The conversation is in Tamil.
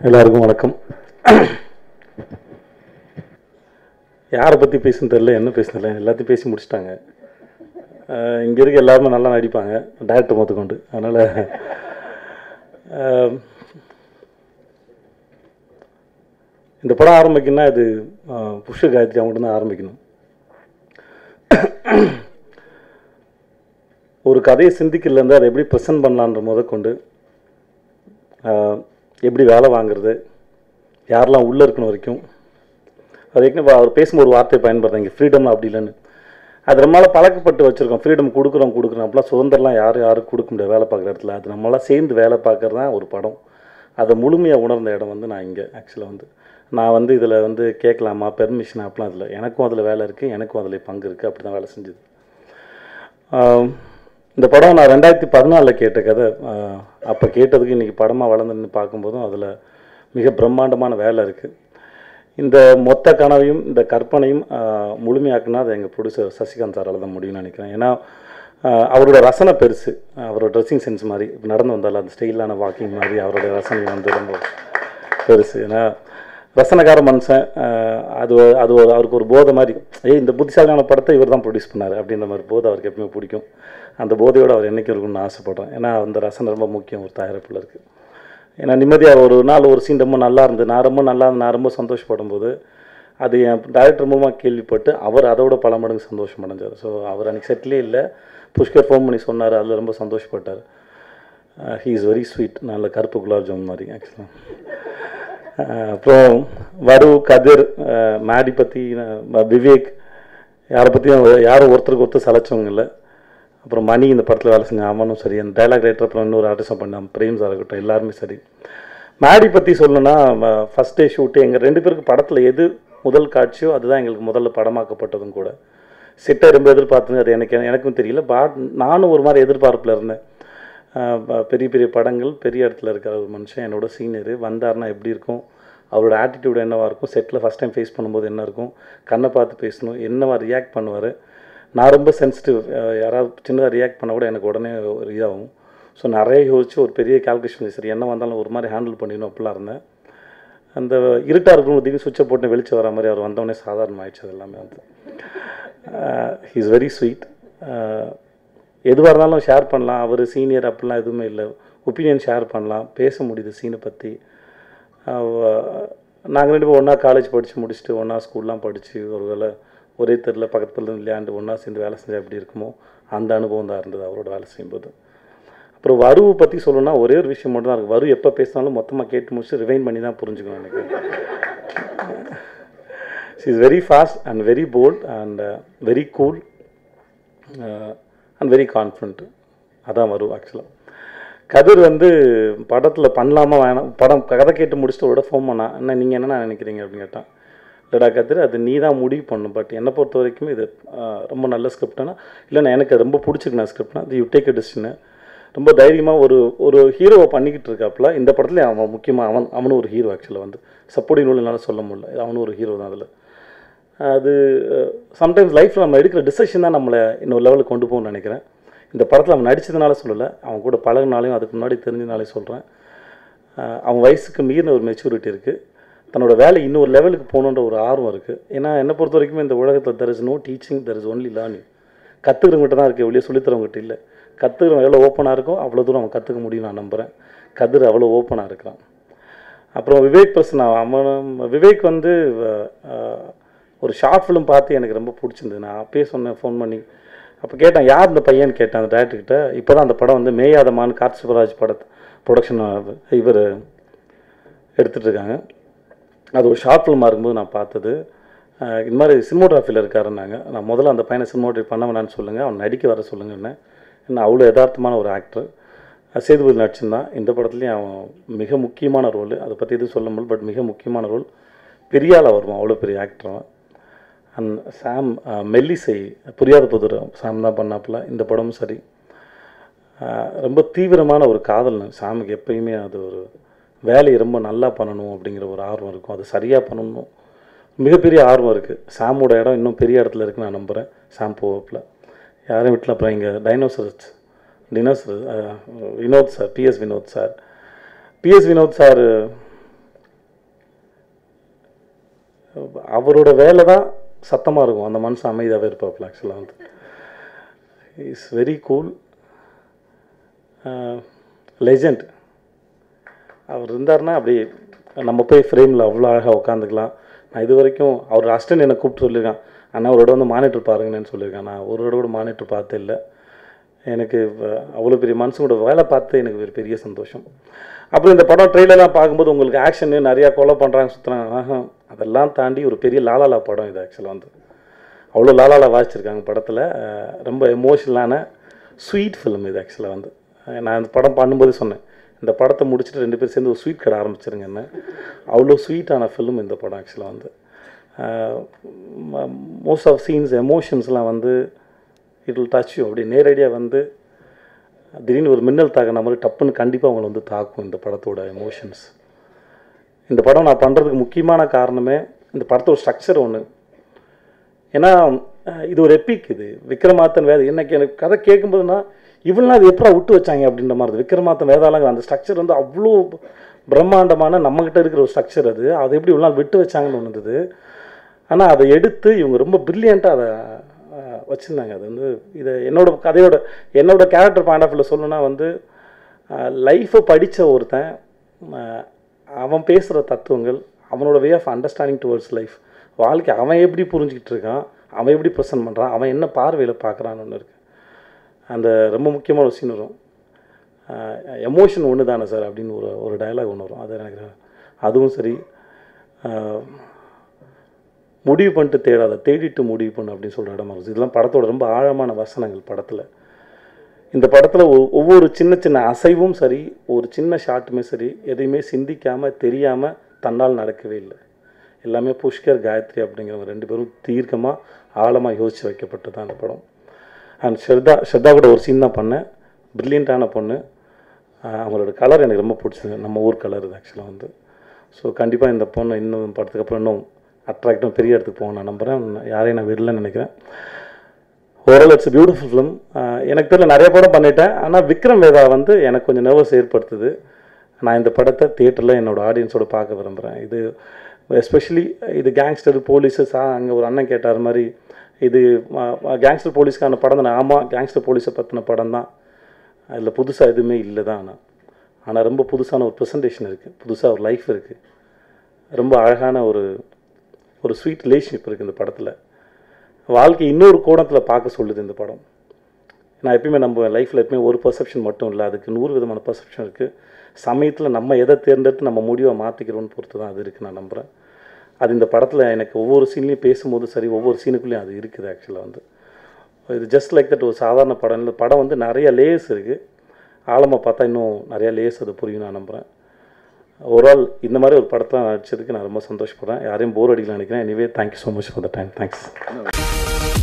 எல்லாருக்கும் வணக்கம். யாரை பற்றி பேசுன்னு தெரியல, என்ன பேசுனில்ல, எல்லாத்தையும் பேசி முடிச்சிட்டாங்க. இங்கே இருக்க எல்லாருமே நல்லா நடிப்பாங்க, டேரக்டர் மொத்தக்கொண்டு. அதனால் இந்த படம் ஆரம்பிக்கணும்னா இது புஷ்ப காயத்ரி அவங்கள்ட்ட தான் ஆரம்பிக்கணும். ஒரு கதையை சிந்திக்கலேருந்து அதை எப்படி ப்ரெசென்ட் பண்ணலான்ற முதற்கொண்டு, எப்படி வேலை வாங்குறது, யாரெல்லாம் உள்ளே இருக்கணும் வரைக்கும், அது ஏற்கனவே அவர் பேசும்போது ஒரு வார்த்தையை பயன்படுத்தாங்க, ஃப்ரீடம் அப்படி இல்லைன்னு. அது நம்மளால் பழக்கப்பட்டு வச்சுருக்கோம். ஃப்ரீடம் கொடுக்குறோம் அப்படிலாம் சுதந்திரம்லாம் யாரும் கொடுக்க முடியாது வேலை பார்க்குற இடத்துல. அது நம்மளாம் சேர்ந்து வேலை பார்க்குறது தான் ஒரு படம். அதை முழுமையாக உணர்ந்த இடம் வந்து நான் இங்கே ஆக்சுவலாக நான் இதில் கேட்கலாமா பெர்மிஷன் அப்படிலாம் இல்லை. எனக்கும் அதில் வேலை இருக்குது, எனக்கும் அதில் பங்கு இருக்குது. அப்படி தான் வேலை செஞ்சுது. இந்த படம் நான் 2014 கேட்ட கதை. அப்போ கேட்டதுக்கு இன்றைக்கி படமாக வளர்ந்துன்னு பார்க்கும்போதும் அதில் மிக பிரம்மாண்டமான வேலை இருக்குது. இந்த மொத்த கனவையும் இந்த கற்பனையும் முழுமையாக்குனா அது எங்கள் ப்ரொடியூசர் சசிகாந்த் சாரால் தான் முடியும்னு நினைக்கிறேன். ஏன்னா அவரோட ரசனை பெருசு, அவரோட ட்ரெஸ்ஸிங் சென்ஸ் மாதிரி இப்போ நடந்து வந்தாலும் அந்த ஸ்டைலான வாக்கிங் மாதிரி அவரோட ரசனை ரொம்ப பெருசு. ஏன்னா ரசனைக்கார மனுஷன். அது அவருக்கு ஒரு போதை மாதிரி, இந்த புத்திசாலியான படத்தை இவர் தான் ப்ரொடியூஸ் பண்ணார் அப்படின்ற மாதிரி போதை அவருக்கு எப்பவுமே பிடிக்கும். அந்த போதையோடு அவர் என்றைக்கும் இருக்குன்னு ஆசைப்பட்றேன். ஏன்னா அந்த ரசனை ரொம்ப முக்கியம் ஒரு தயாரிப்பில் இருக்குது. ஏன்னா நிம்மதியாக ஒரு நாள் ஒரு சீன் ரொம்ப நல்லா இருந்து நான் ரொம்ப சந்தோஷப்படும் போது அது என் டைரக்டர் மூலமாக கேள்விப்பட்டு அவர் அதோட பல மடங்கு சந்தோஷம் அடைஞ்சார். ஸோ அவர் அன்றைக்கி செட்டிலே இல்லை, புஷ்கர் ஃபோன் பண்ணி சொன்னார், அதில் ரொம்ப சந்தோஷப்பட்டார். ஹீ இஸ் வெரி ஸ்வீட், நல்ல கருப்பு குலாப் ஜாமுன் மாதிரி ஆக்சுவலாக. அப்புறம் வரு, கதிர், மேடி பற்றி, விவேக், யாரை பற்றியும் யாரும் ஒருத்தருக்கு ஒருத்தர் சலைச்சவங்க இல்லை. அப்புறம் மணி இந்த படத்தில் வேலை செஞ்சேன், அவனும் சரி. அந்த டைலாக் ரைட்டர் அப்புறம் இன்னொரு ஆர்டிஸ்டாக பண்ணான் பிரேம் சார் இருக்கட்டும், எல்லாருமே சரி. மேடி பற்றி சொல்லணும்னா ஃபஸ்ட் டே ஷூட்டு எங்கள் 2 பேருக்கு படத்தில் எது முதல் காட்சியோ அதுதான் எங்களுக்கு முதல்ல படமாக்கப்பட்டதும் கூட. சிட்டை ரொம்ப எதிர்பார்த்துங்க, அது எனக்கும் தெரியல. நானும் ஒரு மாதிரி எதிர்பார்ப்பில் இருந்தேன். பெரிய பெரிய படங்கள், பெரிய இடத்துல இருக்கிற ஒரு மனுஷன், என்னோட சீனியரு வந்தார்னா எப்படி இருக்கும், அவரோட ஆட்டிடியூட் என்னவாக இருக்கும், செட்டில் ஃபஸ்ட் டைம் ஃபேஸ் பண்ணும்போது என்ன இருக்கும், கண்ணை பார்த்து பேசணும், என்னவா ரியாக்ட் பண்ணுவார். நான் ரொம்ப சென்சிட்டிவ், யாராவது சின்னதாக ரியாக்ட் பண்ண கூட எனக்கு உடனே ஒரு இதாகும். ஸோ நிறைய யோசிச்சு ஒரு பெரிய கால்குலேஷன், சரி என்ன வந்தாலும் ஒரு மாதிரி ஹேண்டில் பண்ணிடணும் அப்படிலாம் இருந்தேன். அந்த இருட்டாக இருக்கணும், திடீர்னு சுவிட்சை போட்டு வெளிச்சம் வர மாதிரி அவர் வந்தவொடனே சாதாரணம் ஆயிடுச்சு. அது எல்லாமே ஹீ இஸ் வெரி ஸ்வீட். எதுவாக இருந்தாலும் ஷேர் பண்ணலாம், அவர் சீனியர் அப்படிலாம் எதுவுமே இல்லை. ஒப்பீனியன் ஷேர் பண்ணலாம், பேச முடியுது சீனை பற்றி. நாங்கள் 2 பேரும் ஒன்றா காலேஜ் படித்து முடிச்சுட்டு ஒன்றா ஸ்கூல்லாம் படித்து ஒரு வேளை ஒரே தெருவில் பக்கத்தில் விளையாண்டு ஒன்றா சேர்ந்து வேலை செஞ்சால் எப்படி இருக்குமோ அந்த அனுபவம் தான் இருந்தது அவரோட வேலை செய்யும்போது. அப்புறம் வருவை பற்றி சொல்லணும்னா ஒரே ஒரு விஷயம் மட்டும் தான் இருக்குது. வரு எப்போ பேசினாலும் மொத்தமாக கேட்டு முடிச்சு ரிவைன் பண்ணி தான் புரிஞ்சுக்கணும் எனக்கு. She is very fast and very bold and very cool and very confident. அதான் வரு ஆக்சுவலாக. கதிர் படத்தில் பண்ணலாமா வேணாம், படம் கதை கேட்டு முடிச்சுட்டு அவரோட ஃபோன் பண்ணான், என்ன நீங்கள் என்ன நினைக்கிறீங்க அப்படின்னு கேட்டான். இல்லைடா கதிர், அது நீ தான் முடிவு பண்ணணும். பட் என்னை பொறுத்த வரைக்கும் இது ரொம்ப நல்ல ஸ்கிரிப்டானா இல்லைண்ணா எனக்கு ரொம்ப பிடிச்சிருக்கு நான் ஸ்கிரிப்ட்னா அது யூ டேக் எ டிசிஷனு. ரொம்ப தைரியமாக ஒரு ஹீரோவை பண்ணிக்கிட்டு இருக்காப்புல. இந்த படத்துல அவன் முக்கியமாக அவனும் ஒரு ஹீரோ. ஆக்சுவலாக சப்போர்ட்டிங் ரோல் என்னால் சொல்ல முடியல, அவனும் ஒரு ஹீரோ தான் அதில். அது சம்டைம்ஸ் லைஃப்பில் நம்ம எடுக்கிற டிசிஷன் தான் நம்மளை இன்னொரு லெவலுக்கு கொண்டு போகணும்னு நினைக்கிறேன். இந்த படத்தில் அவன் நடித்ததுனால சொல்லலை, அவன் கூட பழகினாலையும் அதுக்கு முன்னாடி தெரிஞ்சதுனாலே சொல்கிறேன். அவன் வயசுக்கு மீறின ஒரு மெச்சூரிட்டி இருக்குது, தன்னோட வேலை இன்னொரு லெவலுக்கு போகணுன்ற ஒரு ஆர்வம் இருக்குது. ஏன்னா என்னை பொறுத்த வரைக்கும் இந்த உலகத்தில் there is no teaching, there is only learning. கற்றுக்கிறவங்ககிட்ட தான் இருக்குது, வெளியே சொல்லித்தரவங்ககிட்ட இல்லை. கற்றுக்கிறவங்க எவ்வளோ ஓப்பனாக இருக்கும் அவ்வளோ தூரம் அவன் கற்றுக்க முடியும் நான் நம்புகிறேன். கதிர் அவ்வளோ ஓப்பனாக இருக்கிறான். அப்புறம் விவேக் பிரசன்னா, விவேக் ஒரு ஷார்ட் ஃபிலிம் பார்த்து எனக்கு ரொம்ப பிடிச்சிருந்தது. நான் அப்பயே சொன்னேன், ஃபோன் பண்ணி அப்போ கேட்டேன் யார் இந்த பையன்னு கேட்டேன் அந்த டேரக்டர்கிட்ட. இப்போ தான் அந்த படம் மேயாதமான்னு கார்த்தி சுப்பராஜ் ப்ரொடக்ஷன் இவர் எடுத்துகிட்டு இருக்காங்க. அது ஒரு ஷார்ட் ஃபிலிமாக இருக்கும்போது நான் பார்த்தது. இது மாதிரி சினிமோகிராஃபியில் இருக்காருன்னாங்க. நான் முதல்ல அந்த பையனை சினிமோகிராஃபி பண்ண வேணான்னு சொல்லுங்கள், அவன் நடிக்க வர சொல்லுங்கன்னு. ஏன்னா அவ்வளோ யதார்த்தமான ஒரு ஆக்டர். சேதுபதி நடிச்சுருந்தான். இந்த படத்துலேயும் அவன் மிக முக்கியமான ரோல், அதை பற்றி எதுவும் சொல்ல முடியல, பட் மிக முக்கியமான ரோல். பெரியால் வருவான், அவ்வளோ பெரிய ஆக்டர் அவன். அண்ட் சாம் மெல்லிசை புரியாத புதுர் சாம் தான் பண்ணாப்புல. இந்த படமும் சரி, ரொம்ப தீவிரமான ஒரு காதல் சாமுக்கு. எப்பயுமே அது ஒரு வேலையை ரொம்ப நல்லா பண்ணணும் அப்படிங்கிற ஒரு ஆர்வம் இருக்கும், அது சரியாக பண்ணணும், மிகப்பெரிய ஆர்வம் இருக்குது. சாமோட இடம் இன்னும் பெரிய இடத்துல இருக்குன்னு நான் நம்புகிறேன். சாம் போவப்பில் யாரும் வீட்டில். அப்புறம் இங்கே dinosaur Vinod sir, PS Vinod sir அவரோட வேலை தான் சத்தமாக இருக்கும், அந்த மனுஷன் அமைதியாகவே இருப்பாப்புல. ஆக்சுவலாக வந்து இஸ் வெரி கூல், லெஜண்ட். அவர் இருந்தார்னா அப்படி நம்ம போய் ஃப்ரேமில் அவ்வளோ அழகாக உட்காந்துக்கலாம். நான் இது வரைக்கும் அவர் அசிஸ்டன்ட் என்னை கூப்பிட்டு சொல்லியிருக்கான், அண்ணா அவரோட வந்து மானிட்டர் பாருங்கன்னு சொல்லியிருக்கான். நான் ஒருவோட கூட மானிட்டர் பார்த்தே இல்லை. எனக்கு அவ்வளோ பெரிய மனுஷனோட வேலை பார்த்து எனக்கு ஒரு பெரிய சந்தோஷம். அப்புறம் இந்த படம் ட்ரெயிலெலாம் பார்க்கும்போது உங்களுக்கு ஆக்ஷனு நிறையா கொலை பண்ணுறாங்க, சுற்றுறாங்க, அதெல்லாம் தாண்டி ஒரு பெரிய லாலாலா படம் இது. ஆக்சுவலாக வந்து அவ்வளோ லாலாலா வாசிச்சிருக்காங்க படத்தில். ரொம்ப எமோஷனலான ஸ்வீட் ஃபிலிம் இது. ஆக்சுவலாக வந்து நான் இந்த படம் பண்ணும்போது சொன்னேன், இந்த படத்தை முடிச்சுட்டு 2 பேர் சேர்ந்து ஒரு ஸ்வீட் கடை ஆரம்பிச்சிருங்கன்னு. அவ்வளோ ஸ்வீட்டான ஃபிலிம் இந்த படம். ஆக்சுவலாக வந்து மோஸ்ட் ஆஃப் சீன்ஸ் எமோஷன்ஸ்லாம் வந்து இட் வில் டச் யூ. அப்படி நேரடியாக வந்து திடீர்னு ஒரு மின்னல் தாக்கின மாதிரி டப்புன்னு கண்டிப்பாக அவங்களை வந்து தாக்கும் இந்த படத்தோட எமோஷன்ஸ். இந்த படம் நான் பண்ணுறதுக்கு முக்கியமான காரணமே இந்த படத்தோட ஸ்ட்ரக்சர் ஒன்று. ஏன்னா இது ஒரு எப்பிக். இது விக்ரமாத்தன் வேதா எனக்கு கதை கேட்கும்போதுன்னா இவெல்லாம் அது எப்படா விட்டு வச்சாங்க அப்படின்ற மாதிரி. விக்ரமாத்தன் வேதாளங்க அந்த ஸ்ட்ரக்சர் வந்து அவ்வளோ பிரம்மாண்டமான நம்மக்கிட்ட இருக்கிற ஒரு ஸ்ட்ரக்சர். அதை எப்படி இவ்வளோ நாள் விட்டு வச்சாங்கன்னு ஒன்று இருந்தது. ஆனால் அதை எடுத்து இவங்க ரொம்ப ப்ரில்லியண்ட்டாக அதை வச்சுருந்தாங்க. அது வந்து இதை என்னோட கேரக்டர் பாயிண்ட் ஆஃப் வியூவில் சொல்லணுன்னா வந்து லைஃப்பை படித்த ஒருத்தன், அவன் பேசுகிற தத்துவங்கள், அவனோட way of understanding towards life, வாழ்க்கை அவன் எப்படி புரிஞ்சுக்கிட்டு இருக்கான், அவன் எப்படி ப்ரெசென்ட் பண்ணுறான், அவன் என்ன பார்வையில் பார்க்குறான்னு ஒன்று இருக்குது. அந்த ரொம்ப முக்கியமான ஒரு சீன் வரும், எமோஷன் ஒன்று தானே சார் அப்படின்னு ஒரு டயலாக் ஒன்று வரும். அது எனக்கு அதுவும் சரி, முடிவு பண்ணிட்டு தேடாத, தேடிட்டு முடிவு பண்ணு அப்படின்னு சொல்கிற இடமா இருக்குது. இதெல்லாம் படத்தோட ரொம்ப ஆழமான வசனங்கள் படத்தில். இந்த படத்தில் ஒவ்வொரு சின்ன சின்ன அசைவும் சரி, ஒரு சின்ன ஷாட்டுமே சரி, எதையுமே சிந்திக்காமல் தெரியாமல் தன்னால் நடக்கவே இல்லை. எல்லாமே புஷ்கர் காயத்ரி அப்படிங்கிறவங்க 2 பேரும் தீர்க்கமாக ஆழமாக யோசித்து வைக்கப்பட்டு தான் அந்த படம். அண்ட் ஸ்ரத்தா கூட ஒரு சீன் தான் பண்ணேன். ப்ரில்லியண்ட்டான பொண்ணு. அவங்களோட கலர் எனக்கு ரொம்ப பிடிச்சது, நம்ம ஊர் கலர் இது ஆக்சுவலாக வந்து. ஸோ கண்டிப்பாக இந்த பொண்ணு இன்னும் படத்துக்கு அப்புறம் இன்னும் அட்ராக்டும் பெரிய இடத்துக்கு போகணும் நான் நம்புகிறேன். யாரையும் நான் விடலன்னு நினைக்கிறேன். Overall it's beautiful film. எனக்கு தெரியல நிறைய படம் பண்ணிட்டேன், ஆனால் விக்ரம் வேதா வந்து எனக்கு கொஞ்சம் நர்வஸ் ஏற்படுத்துது. நான் இந்த படத்தை தியேட்டரில் என்னோடய ஆடியன்ஸோடு பார்க்க விரும்புகிறேன். இது எஸ்பெஷலி இது கேங்ஸ்டர் போலீஸு அங்கே ஒரு அண்ணன் கேட்டார் மாதிரி, இது கேங்ஸ்டர் போலீஸ்க்கான படம் தான். ஆமாம், கேங்ஸ்டர் போலீஸை பற்றின படம் தான். அதில் புதுசாக எதுவுமே இல்லை தான். ஆனால் ரொம்ப புதுசான ஒரு ப்ரெசன்டேஷன் இருக்குது, புதுசாக ஒரு லைஃப் இருக்குது, ரொம்ப அழகான ஒரு ஸ்வீட் ரிலேஷன்ஷிப் இருக்குது இந்த படத்தில். வாழ்க்கை இன்னொரு கோணத்தில் பார்க்க சொல்லுது இந்த படம். நான் எப்பயுமே நம்ம லைஃப்பில் எப்பயுமே ஒரு பர்செப்ஷன் மட்டும் இல்லை, அதுக்கு 100 விதமான பர்செப்ஷன் இருக்குது. சமயத்தில் நம்ம எதை தேர்ந்தெடுத்து நம்ம முடிவை மாற்றிக்கிறோன்னு பொறுத்து தான் அது இருக்குது நான் நம்புகிறேன். அது இந்த படத்தில் எனக்கு ஒவ்வொரு சீன்லேயும் பேசும்போது சரி, ஒவ்வொரு சீனுக்குள்ளேயும் அது இருக்குது. ஆக்சுவலாக வந்து இது ஜஸ்ட் லைக் தட் ஒரு சாதாரண படம் இல்லை. படம் வந்து நிறைய லேயர்ஸ் இருக்குது. ஆழமாக பார்த்தா இன்னும் நிறையா லேயர்ஸ் அது புரியும் நான் நம்புகிறேன். ஓவரால் இந்த மாதிரி ஒரு படத்தில் நடிச்சதுக்கு நான் ரொம்ப சந்தோஷப்படுறேன். யாரையும் போர் அடிக்கல நினைக்கிறேன். Anyway thank you so much for the time. Thanks.